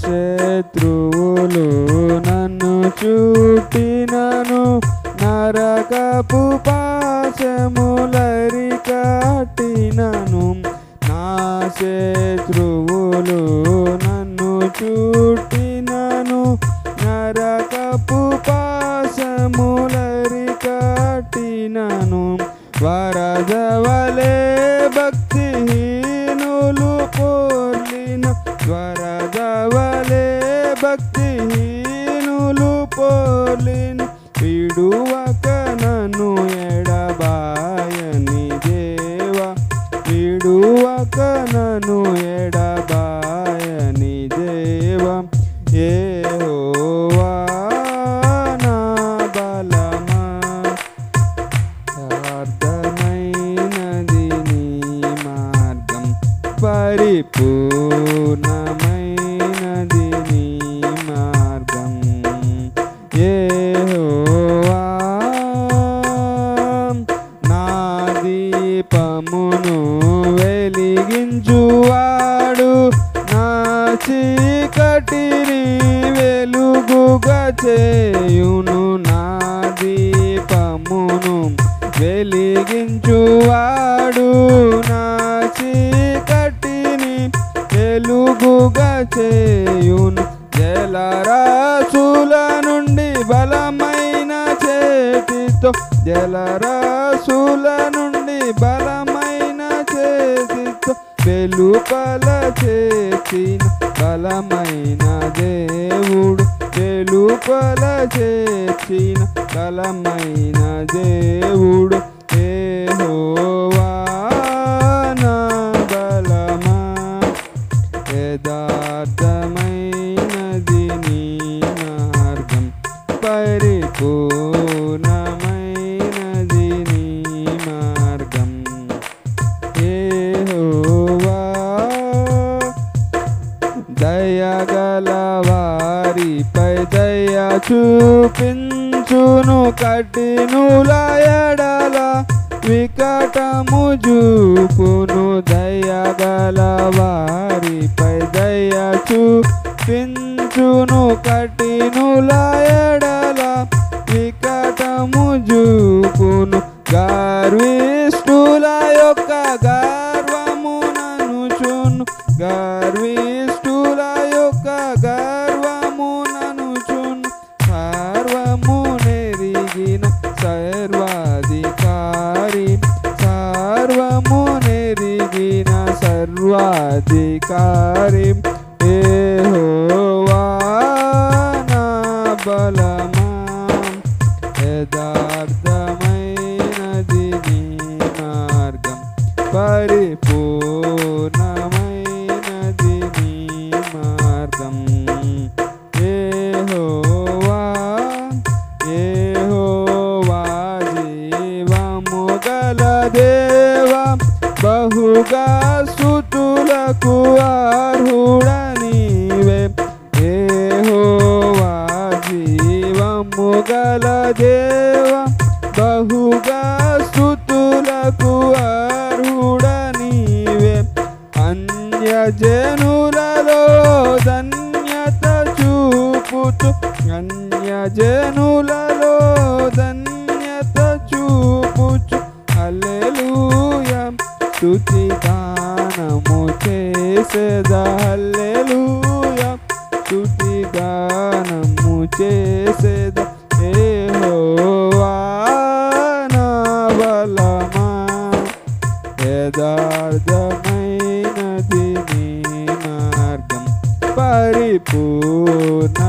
శత్రువులు నన్ను చుట్టినను నరకపు పాశములరి కట్టినను నా శత్రువులు నన్ను చుట్టినను నరకపు పాశములరి కట్టినను వరదవలే భక్తిహీనులు పోర్లిన వరదవలే భక్తిహీనులు పోర్లిన విడువక నన్ను ఎడబాయని దేవా విడువక నన్ను ఎడబాయని దేవా యెహోవా నా బలమా అర్థమైనది నీ మార్గం పరిపూర్ణమైనది నీ మార్గం యెహోవా నా దీపమును వెలిగించువాడు నా చీకటిని వెలుగుగా చేయును నా దీపమును వెలిగించువాడు నా చీకటిని వెలుగుగా చేయును జలరాశుల నుండి బలమైన చేతితో జలరాశుల నుండి బలమైన చేతితో వెలుపల చేసిన బలమైన దేవుడు వెలుపల చేసిన బలమైన దేవుడు యెహోవా నా బలమా యథార్థమైనది నీ మార్గం పరిపూర్ణమైనది నీ మార్గం యెహోవా దయగల వారిపై దయ చూపించును కఠినుల ఎడల వికటము చూపును దయగల వారిపై దయ చూపించును కఠినుల ఎడల వికటము చూపును గర్విష్ఠుల యొక్క గర్వమునను చును గర్విష్ఠుల యొక్క గర్వమునను చును సర్వము నెరిగిన సర్వాధికారి సర్వము నెరిగిన సర్వాధికారి యెహోవా నా బలమా యథార్థమైనది నీ మార్గం పరిపూర్ణమైనది నీ మార్గం యెహోవా యెహోవా జీవము గల దేవా బహుగా స్తుతులకు అర్హుడా నీవే యెహోవా జీవము గల దేవా బహుగా స్తుతులకు అర్హుడా నీవే అన్యజనులలో ధన్యత చూపుతూ అన్యజనులలో ధన్యత చూపుచు హల్లెలూయా స్తుతి గానము చేసేదా హల్లెలూయా స్తుతి గానము చేసేదా యెహోవా నా బలమా యథార్థమైనది నీ మార్గం పరిపూర్ణ